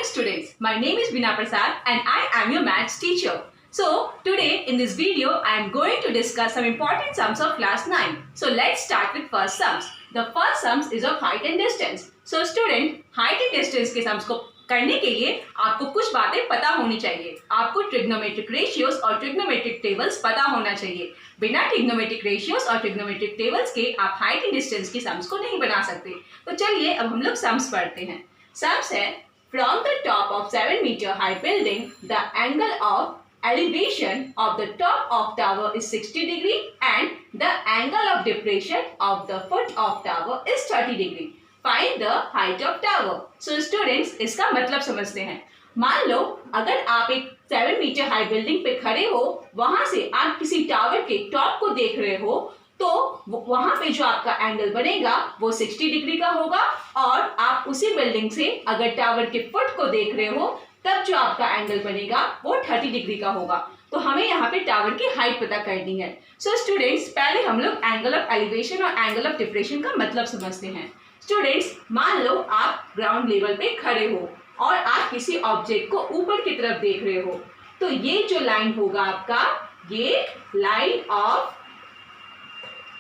morning students, my name is Bina Prasad and I am your maths teacher. So today in this video I am going to discuss some important sums of class 9. So let's start with first sums. The first sums is of height and distance. So student, height and distance के sums को करने के लिए आपको कुछ बातें पता होनी चाहिए. आपको ट्रिग्नोमेट्रिक रेशियोज और ट्रिग्नोमेट्रिक टेबल्स पता होना चाहिए. बिना ट्रिग्नोमेट्रिक रेशियोज और ट्रिग्नोमेट्रिक टेबल्स के आप हाइट एंड डिस्टेंस के सम्स को नहीं बना सकते. तो चलिए अब हम लोग सम्स पढ़ते हैं. सम्स है from the top of 7 meter high building, the angle of elevation of the top of tower is 60 degree and the angle of depression of the foot of tower is 30 degree. Find the height of tower. So students, इसका मतलब समझते हैं. मान लो अगर आप एक 7 metre high building पे खड़े हो, वहां से आप किसी टावर के टॉप को देख रहे हो, तो वहां पे जो आपका एंगल बनेगा वो 60 डिग्री का होगा. और आप उसी बिल्डिंग से अगर टावर के फुट को देख रहे हो, तब जो आपका एंगल बनेगा वो 30 डिग्री का होगा. तो हमें यहाँ पे टावर की हाइट पता करनी है. सो स्टूडेंट्स, पहले हम लोग एंगल ऑफ एलिवेशन और एंगल ऑफ डिप्रेशन का मतलब समझते हैं. स्टूडेंट्स, मान लो आप ग्राउंड लेवल पे खड़े हो और आप किसी ऑब्जेक्ट को ऊपर की तरफ देख रहे हो, तो ये जो लाइन होगा आपका, ये लाइन ऑफ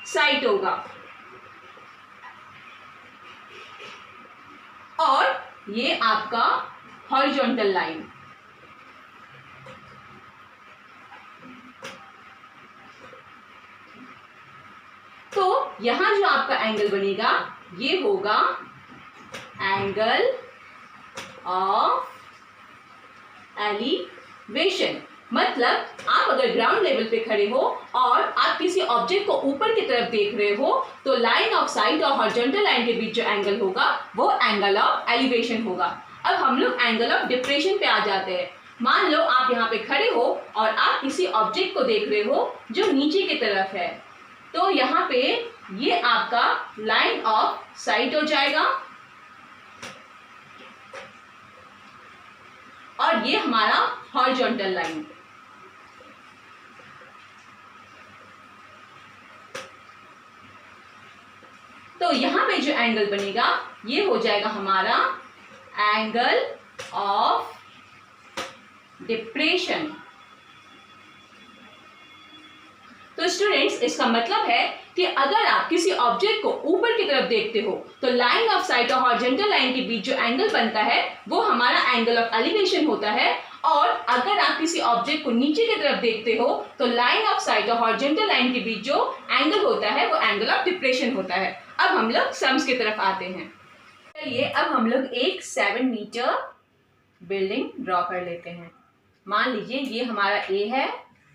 साइट होगा और ये आपका हॉरिजॉन्टल लाइन. तो यहां जो आपका एंगल बनेगा ये होगा एंगल ऑफ एलिवेशन. मतलब आप अगर ग्राउंड लेवल पे खड़े हो और आप किसी ऑब्जेक्ट को ऊपर की तरफ देख रहे हो, तो लाइन ऑफ साइट और हॉरिजॉन्टल लाइन के बीच जो एंगल होगा वो एंगल ऑफ एलिवेशन होगा. अब हम लोग एंगल ऑफ डिप्रेशन पे आ जाते हैं. मान लो आप यहाँ पे खड़े हो और आप किसी ऑब्जेक्ट को देख रहे हो जो नीचे की तरफ है, तो यहाँ पे ये आपका लाइन ऑफ साइट हो जाएगा और ये हमारा हॉरिजॉन्टल लाइन. तो यहां पे जो एंगल बनेगा ये हो जाएगा हमारा एंगल ऑफ डिप्रेशन. तो स्टूडेंट्स, इसका मतलब है कि अगर आप किसी ऑब्जेक्ट को ऊपर की तरफ देखते हो, तो लाइन ऑफ साइट और हॉरिजॉन्टल लाइन के बीच जो एंगल बनता है वो हमारा एंगल ऑफ एलिवेशन होता है. और अगर आप किसी ऑब्जेक्ट को नीचे की तरफ देखते हो, तो लाइन ऑफ साइट और हॉरिजॉन्टल लाइन के बीच जो एंगल होता है वो एंगल ऑफ डिप्रेशन होता है. अब हम लोग सम्स की तरफ आते हैं. चलिए अब हम लोग एक 7 मीटर बिल्डिंग ड्रॉ कर लेते हैं. मान लीजिए ये हमारा ए है,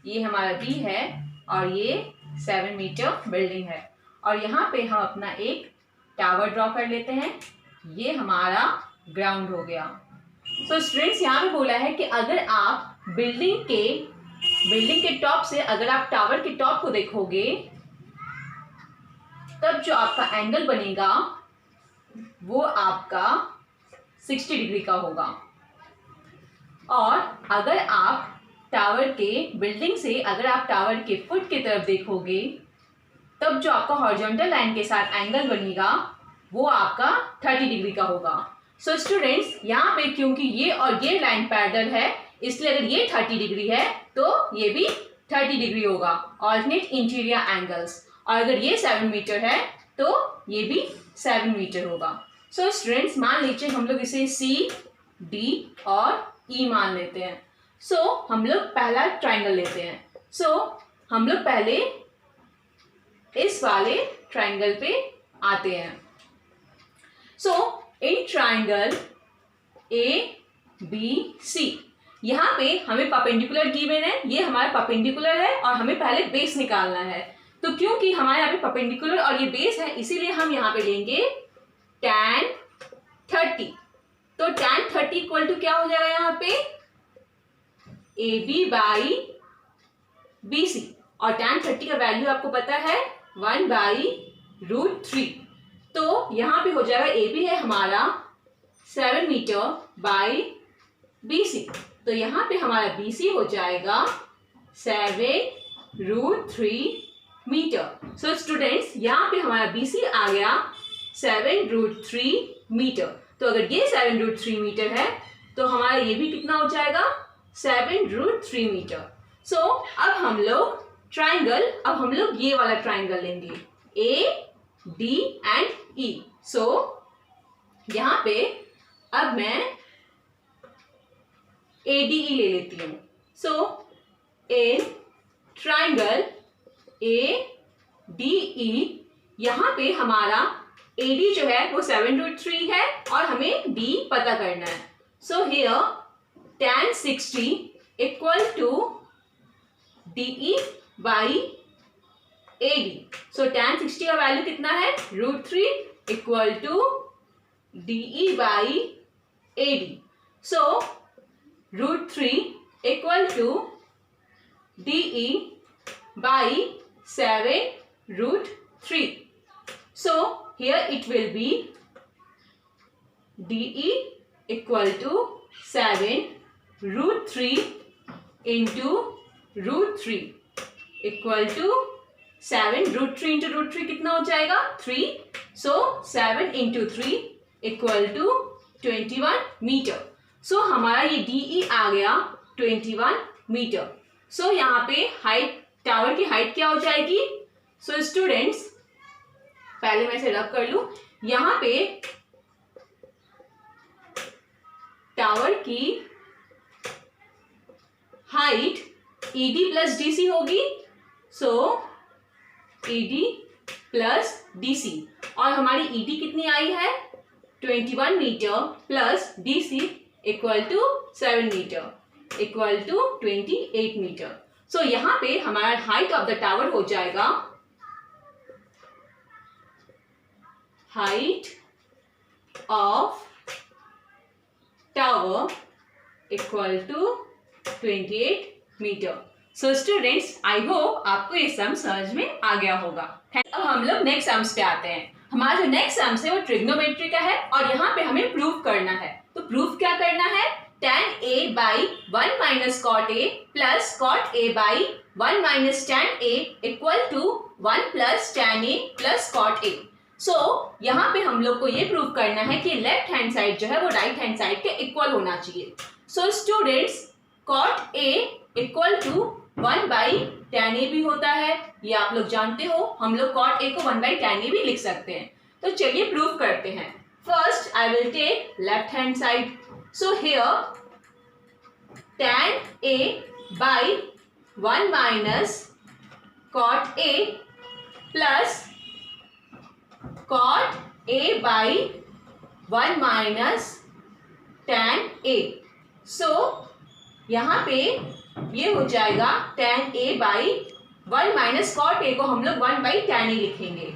ये हमारा बी है और ये 7 मीटर बिल्डिंग है. और यहाँ पे हम अपना एक टावर ड्रॉ कर लेते हैं. ये हमारा ग्राउंड हो गया. सो स्टूडेंट्स, यहाँ पे बोला है कि अगर आप बिल्डिंग के टॉप से अगर आप टावर के टॉप को देखोगे, तब जो आपका एंगल बनेगा वो आपका 60 डिग्री का होगा. और अगर आप बिल्डिंग से अगर आप टावर के फुट की तरफ देखोगे, तब जो आपका हॉरिजॉन्टल लाइन के साथ एंगल बनेगा वो आपका 30 डिग्री का होगा. सो स्टूडेंट्स, यहाँ पे क्योंकि ये और ये लाइन पैरेलल है, इसलिए अगर ये 30 डिग्री है तो ये भी 30 डिग्री होगा, ऑल्टरनेट इंटीरियर एंगल्स. और अगर ये 7 मीटर है तो ये भी 7 मीटर होगा. सो स्टूडेंट्स, मान लीजिए हम लोग इसे सी, डी और ई मान लेते हैं. सो हम लोग पहला ट्राइंगल लेते हैं. सो हम लोग पहले इस वाले ट्राइंगल पे आते हैं. सो in triangle A B C, यहाँ पे हमें परपेंडिकुलर गिवन है, ये हमारा परपेंडिकुलर है और हमें पहले बेस निकालना है. तो क्योंकि हमारे यहाँ पे परपेंडिकुलर और ये बेस है, इसीलिए हम यहाँ पे लेंगे tan 30. तो tan 30 इक्वल टू क्या हो जाएगा यहाँ पे, A B by B C. और tan 30 का वैल्यू आपको पता है 1/√3. तो यहाँ पे हो जाएगा ए बी है हमारा 7 मीटर बाई बी सी. तो यहाँ पे हमारा बी सी हो जाएगा 7√3 मीटर. सो स्टूडेंट्स, यहाँ पे हमारा बी सी आ गया 7√3 मीटर. तो अगर ये 7√3 मीटर है तो हमारा ये भी कितना हो जाएगा 7√3 मीटर। सो अब हम लोग ट्राइंगल, अब हम लोग ये वाला ट्राइंगल लेंगे AD एंड E। सो यहाँ पे अब मैं ADE ले लेती हूँ। सो इन ट्राइंगल ADE यहाँ पे हमारा AD जो है वो 7√3 है और हमें D पता करना है। So here tan 60 equal to DE by AD। So tan 60 का वैल्यू कितना है √3 equal to DE by AD। So √3 equal to DE by 7√3। So here it will be DE equal to 7√3 into √3 equal to 7√3 into √3 कितना हो जाएगा 3। So 7 into 3 equal to 21 metre. So हमारा ये DE आ गया 21 metre. So यहाँ पे height, tower की height क्या हो जाएगी। So स्टूडेंट्स पहले मैं इसे रब कर लूं। यहाँ पे टावर की हाइट ED प्लस DC होगी। सो ED प्लस DC और हमारी ED कितनी आई है 21 meter plus DC equal to 7 meter equal to 28 metre. So यहाँ पे हमारा हाइट ऑफ द टावर हो जाएगा height of tower equal to 28 metre. So students I hope आपको ये सम समझ में आ गया होगा। अब हम लोग नेक्स्ट सम्स पे आते हैं। हमारा जो नेक्स्ट सम्स है वो ट्रिग्नोमेट्री का है और यहाँ पे हमें प्रूफ करना है। तो प्रूफ क्या करना है tan A by 1 minus cot A plus cot A by 1 minus tan A equal to 1 plus tan A plus cot A। So यहाँ पे हम लोग को ये प्रूव करना है कि लेफ्ट हैंड साइड जो है वो राइट हैंड साइड के इक्वल होना चाहिए। So students cot A equal to 1 by tan A भी होता है, ये आप लोग जानते हो। हम लोग cot A को 1 बाई tan A भी लिख सकते हैं। तो चलिए प्रूव करते हैं। First I will take left hand side. So here tan A by 1 minus cot A plus cot A by 1 minus tan A। So यहाँ पे ये हो जाएगा tan A by 1 minus cot A को हम लोग 1 by tan A लिखेंगे।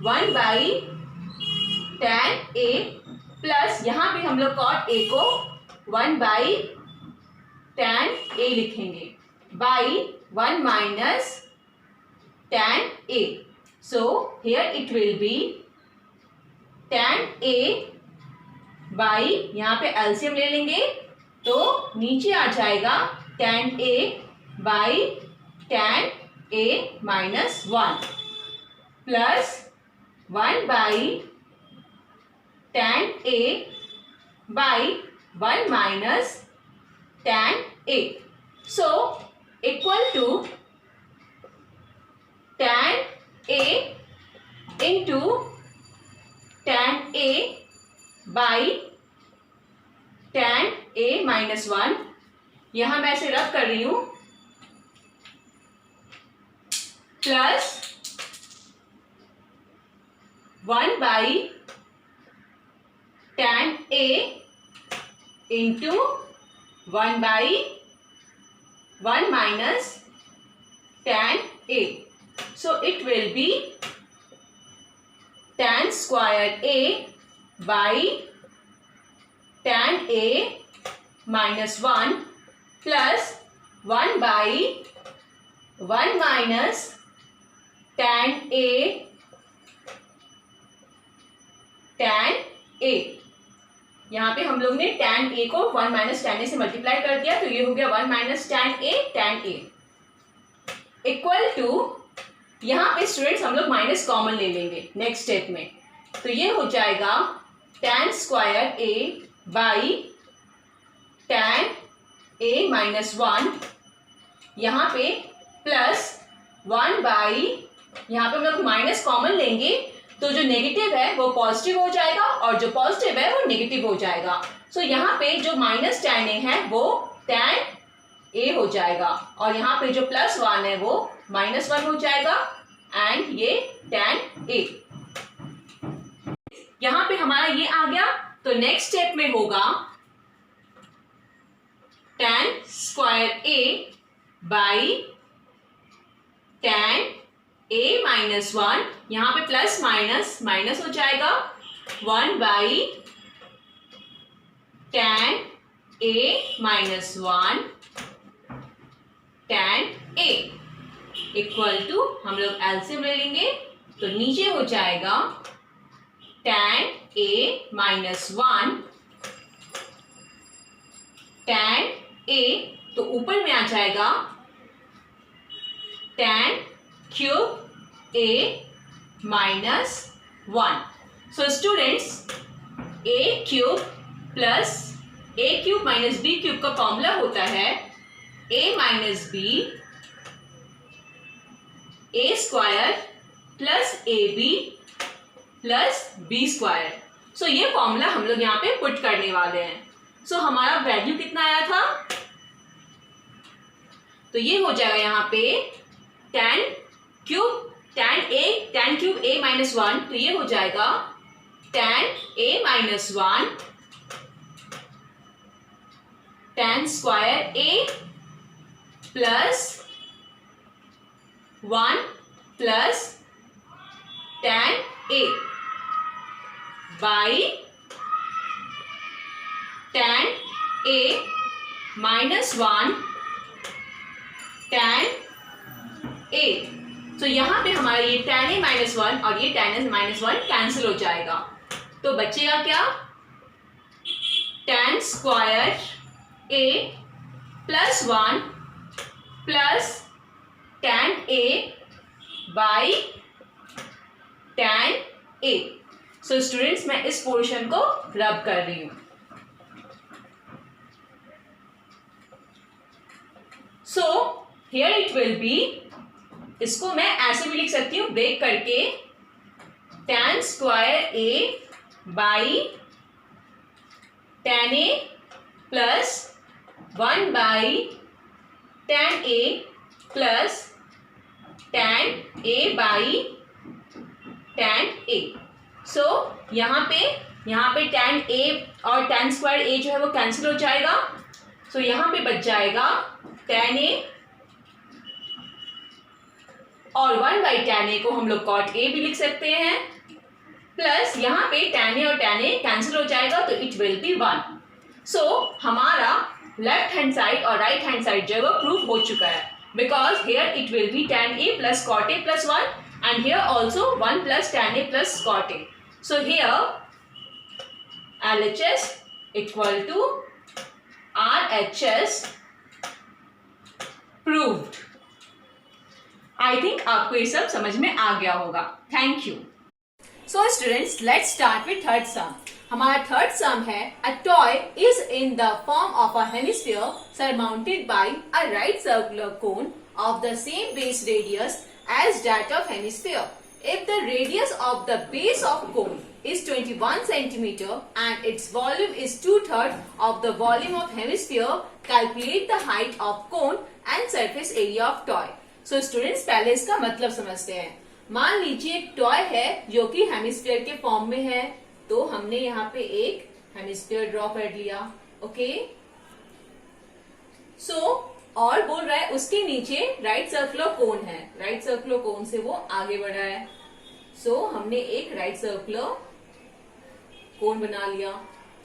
1 by tan A plus यहाँ पे हम लोग cot A को 1 by tan A लिखेंगे by 1 minus tan A। So here it will be tan A by, यहाँ पे एलसीएम ले लेंगे तो नीचे आ जाएगा tan A by tan A minus 1 plus 1 by tan A by 1 minus tan A। So equal to tan A into tan A by tan A minus 1। यहां मैं इसे रब कर रही हूं plus 1 by tan A into 1 by 1 minus tan A। So it will be tan square A by tan A minus 1 plus 1 by 1 minus tan A यहाँ पे हम लोग ने tan A को 1 माइनस tan A से मल्टीप्लाई कर दिया तो ये हो गया 1 minus tan A equal to, यहाँ पे स्टूडेंट्स हम लोग माइनस कॉमन ले लेंगे नेक्स्ट स्टेप में। तो ये हो जाएगा tan square A by a minus 1, यहाँ पे प्लस 1 बाई, यहाँ पे हम लोग माइनस कॉमन लेंगे तो जो नेगेटिव है वो पॉजिटिव हो जाएगा और जो पॉजिटिव है वो नेगेटिव हो जाएगा। सो यहाँ पे जो माइनस tan a है वो tan a हो जाएगा और यहाँ पे जो प्लस 1 है वो माइनस 1 हो जाएगा एंड ये tan a। यहाँ पे हमारा ये आ गया। तो नेक्स्ट स्टेप में होगा tan square a by tan a minus 1, यहाँ पे प्लस माइनस माइनस हो जाएगा 1 by tan a minus 1 tan a equal to, हम लोग एलसीएम ले लेंगे तो नीचे हो जाएगा tan a minus 1 tan a, तो ऊपर में आ जाएगा tan cube a minus 1। So students, a cube plus a cube minus b cube का फॉर्मूला होता है a माइनस b a square plus ab plus b square. So ये फॉर्मूला हम लोग यहाँ पे पुट करने वाले हैं। सो हमारा वैल्यू कितना आया था, तो ये हो जाएगा यहाँ पे tan क्यूब a माइनस 1, तो ये हो जाएगा tan a minus 1 tan square a plus 1 plus tan a by tan a minus 1 tan a। तो यहाँ पे हमारा ये tan a माइनस 1 और ये tan a माइनस 1 कैंसिल हो जाएगा, तो बचेगा क्या, tan square a plus 1 plus tan a by tan a। So students, मैं इस पोर्शन को रब कर रही हूं। सो हियर इट विल बी, इसको मैं ऐसे भी लिख सकती हूँ ब्रेक करके, tan square a by tan a plus 1 by tan a plus tan a by tan a। So यहाँ पे tan a और tan स्क्वायर a जो है वो कैंसिल हो जाएगा। सो यहाँ पे बच जाएगा tan a और 1 बाई tan a को हम लोग cot a भी लिख सकते हैं, प्लस यहाँ पे tan a और tan a कैंसिल हो जाएगा तो इट विल बी 1। सो हमारा लेफ्ट हैंड साइड और राइट हैंड साइड जो है वो प्रूव हो चुका है, because here it will B tan a plus cot a plus 1 and here also 1 plus tan a plus cot a. So here LHS equal to RHS proved. I think आपको ये सब समझ में आ गया होगा। Thank you. So students, let's start with third sum. हमारा third sum है a toy is in the form of a hemisphere surmounted by a right circular cone of the same base radius as that of hemisphere. If the radius of the base of cone is 21 centimeter and its volume is 2/3 of the volume of hemisphere, calculate the height of cone and surface area of toy. So students, पहले इसका मतलब समझते हैं। मान लीजिए एक toy है जो कि हेमिस्फीयर के फॉर्म में है, तो हमने यहाँ पे एक हेमिस्फीयर ड्रॉ कर लिया। ओके, सो और बोल रहा है उसके नीचे राइट सर्कुलर कोन है, राइट सर्कुलर कोन से वो आगे बढ़ा है। सो हमने एक राइट सर्कुलर कोन बना लिया।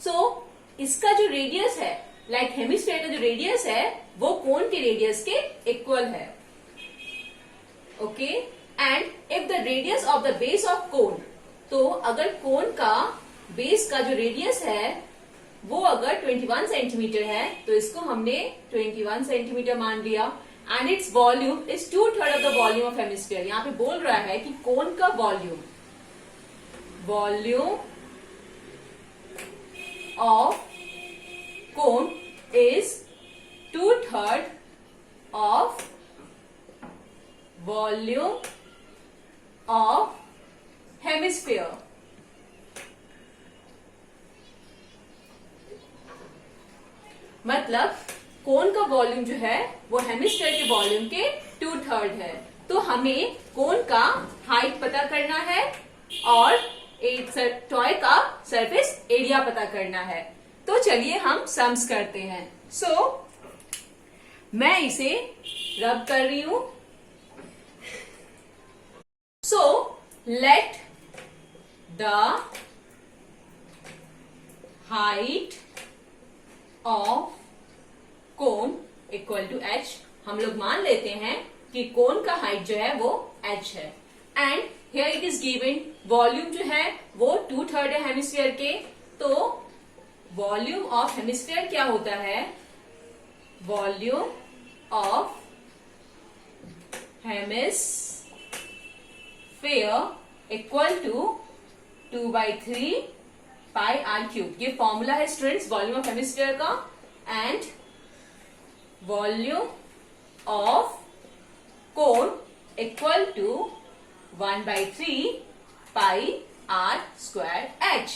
सो इसका जो रेडियस है, लाइक हेमिस्फीयर का जो रेडियस है वो कोन के रेडियस के इक्वल है। Okay, and if the radius of the base of cone, तो अगर कोन का बेस का जो रेडियस है वो अगर 21 सेंटीमीटर है तो इसको हमने 21 सेंटीमीटर मान लिया। And its volume is 2/3 of the volume of hemisphere. यहाँ पे बोल रहा है कि कोन का volume of cone is 2/3 of volume of hemisphere. मतलब कोन का वॉल्यूम जो है वो हेमिस्फीयर के वॉल्यूम के 2/3 है। तो हमें कोन का हाइट पता करना है और एक टॉय का सरफेस एरिया पता करना है। तो चलिए हम सम्स करते हैं। मैं इसे रब कर रही हूं। Let the height of cone equal to h। हम लोग मान लेते हैं कि कोन का हाइट जो है वो h है। And here it is given volume जो है वो 2/3 है हेमिस्फीयर के। तो वॉल्यूम ऑफ हेमिस्फीयर क्या होता है? Volume of hemisphere equal to 2/3 pi r³। ये फॉर्मूला है स्टूडेंट्स वॉल्यूम ऑफ हेमिस्फीयर का। And volume of cone equal to 1/3 pi r²h।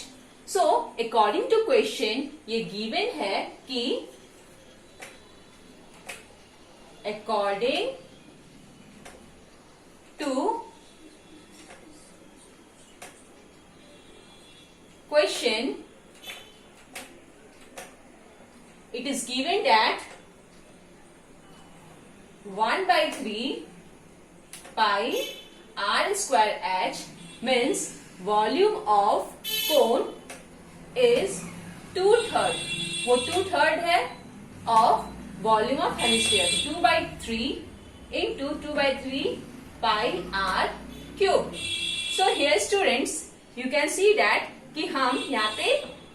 So according to question ये गिवन है कि according to question, it is given that 1/3 pi r²h means volume of cone is 2/3। वो 2/3 है of volume of hemisphere। 2/3 into 2/3 pi r³। So here students you can see that कि हम यहाँ पे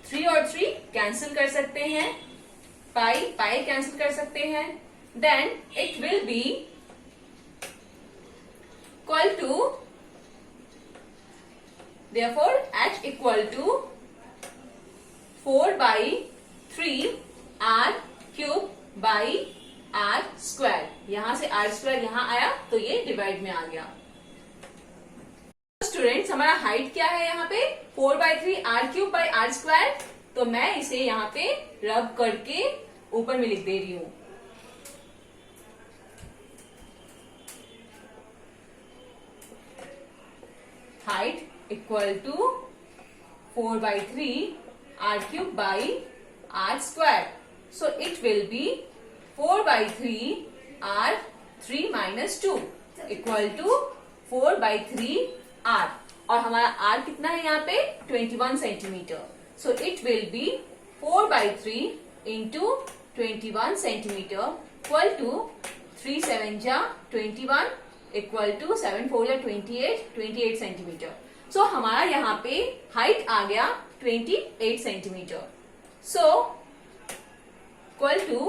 3 और 3 कैंसिल कर सकते हैं, पाई कैंसिल कर सकते हैं। Then it will be equal to, therefore h इक्वल टू 4/3 r³ बाई r²। यहां से r² यहां आया तो ये डिवाइड में आ गया। स्टूडेंट्स हमारा हाइट क्या है यहाँ पे? 4/3 r³ बाई r²। तो मैं इसे यहाँ पे रब करके ऊपर में लिख दे रही हूं। Height equal to 4/3 r³ by r²। So it will be 4/3 r³ minus 2 equal to 4/3 r। और हमारा r कितना है यहाँ पे? 21 centimetre. So it will be 4/3 into 21 centimetre equal to 3 7 जा 21 इक्वल टू 7 4 जा 28 सेंटीमीटर। सो हमारा यहाँ पे हाइट आ गया 28 centimetre. So equal to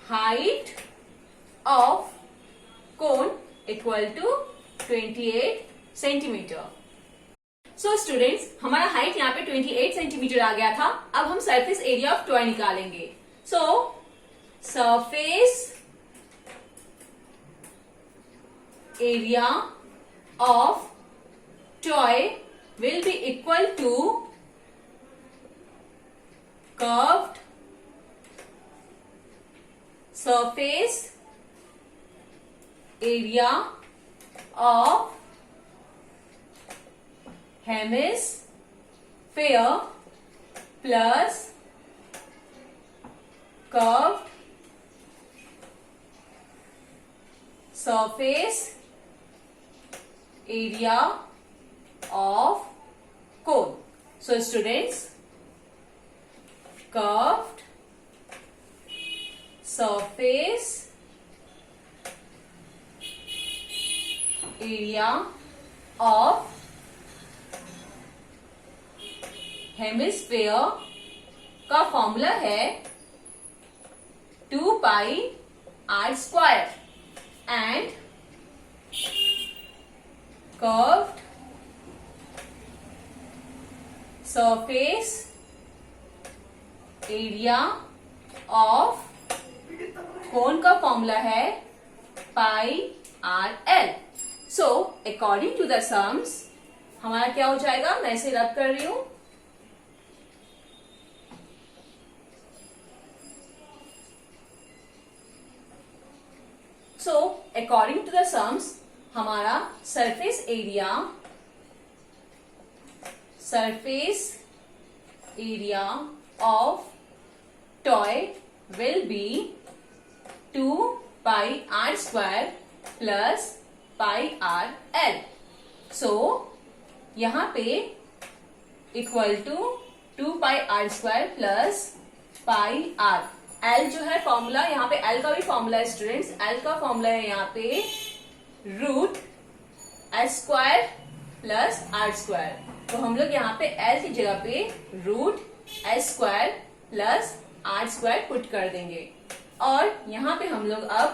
height of cone equal to 28 centimetre. So students हमारा हाइट यहाँ पे 28 सेंटीमीटर आ गया था। अब हम सरफेस एरिया ऑफ टॉय निकालेंगे। So surface area of toy will be equal to curved surface area of hemisphere plus curved surface area of cone. So students, curved surface area of hemisphere का formula है 2 pi r² and curved surface area of cone का formula है pi R L. So according to the sums हमारा क्या हो जाएगा, मैं इसे रब कर रही हूं। So according to the sums हमारा surface area of toy will be 2 pi R square plus pi R L. So यहां पे equal to 2 pi R square plus pi R. L जो है फॉर्मूला, यहाँ पे एल का भी फॉर्मूला है स्टूडेंट्स। एल का फॉर्मूला है यहाँ पे root S square plus R square. तो हम लोग यहाँ पे एल की जगह पे root S square plus R square put कर देंगे और यहाँ पे हम लोग अब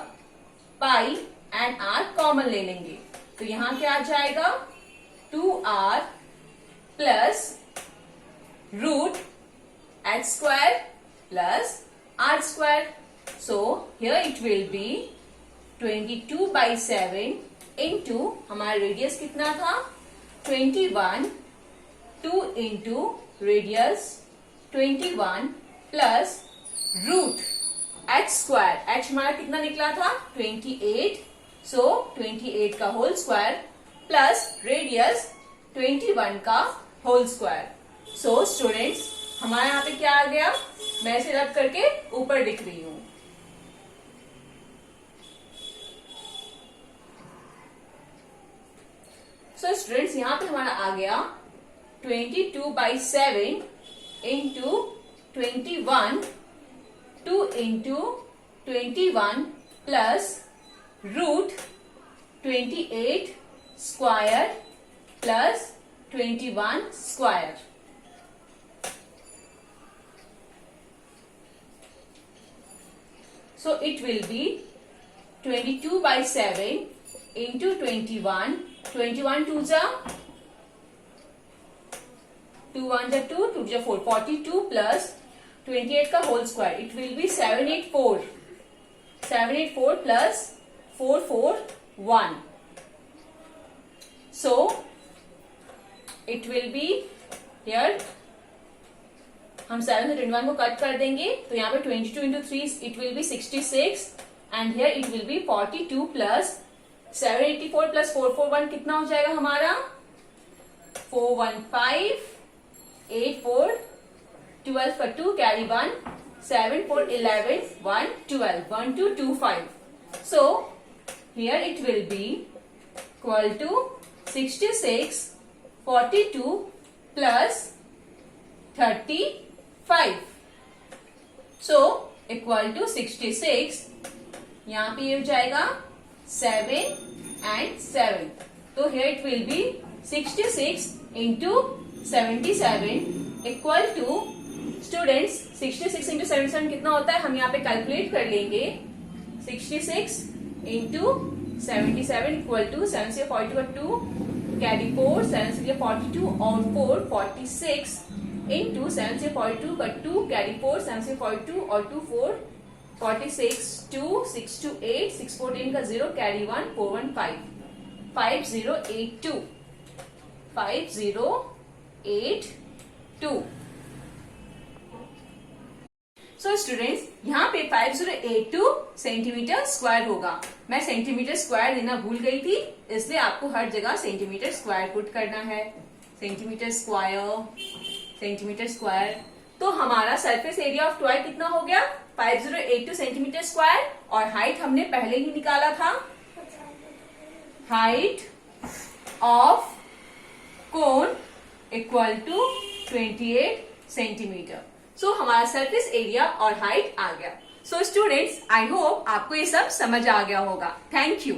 पाई एंड आर कॉमन ले लेंगे। तो यहाँ क्या आ जाएगा 2r plus root H square plus R square. So here it will be 22/7 into हमारा रेडियस कितना था 21, 2 into radius 21 plus root H square. H हमारा कितना निकला था 28, सो 28 का होल स्क्वायर प्लस रेडियस 21 का होल स्क्वायर। सो स्टूडेंट्स हमारे यहाँ पे क्या आ गया, मैं इसे रब करके ऊपर लिख रही हूं। सो स्टूडेंट्स यहाँ पे हमारा आ गया 22/7 into 21, 2 into 21 plus root 28 square plus 21 square. So it will be 22/7 into 21, 21 2s are 2 1s are 2, 2 are 4, 42 plus 28 का whole square. It will be 784. 784 plus 441. So it will be here. हम 7 से 21 को cut कर देंगे तो यहाँ पे 22 into 3 it will be 66 and here it will be 42 plus 784 plus 441 कितना हो जाएगा हमारा 415, 8 4, 12 का 2 carry 1, 7 4 11, 1 12, 1 2 2 5. So here it will be equal to 66, 42 plus 35. So equal to 66. यहाँ पे ये हो जाएगा 7 and 7. तो here it will be 66 into 77 equal to students 66 into 77 कितना होता है हम यहाँ पे कैलकुलेट कर लेंगे 66 into 77 equal to 7 से 42 का 2 कैरी 4 7 से 42 और 4 46 into 7 से 42 का 2 कैरी 4 7 से 42 और 2 4 46 2 6 2 8 6 14 का 0 कैरी 1 4 1 5 5082 5082। सो स्टूडेंट्स यहाँ पे 5082 सेंटीमीटर स्क्वायर होगा। मैं सेंटीमीटर स्क्वायर देना भूल गई थी इसलिए आपको हर जगह सेंटीमीटर स्क्वायर पुट करना है। सेंटीमीटर स्क्वायर तो हमारा सरफेस एरिया ऑफ टॉय कितना हो गया 5082 सेंटीमीटर स्क्वायर और हाइट हमने पहले ही निकाला था। Height of cone equal to 28 centimetre. So हमारा सरफेस एरिया और हाइट आ गया। सो स्टूडेंट्स आई होप आपको ये सब समझ आ गया होगा। Thank you.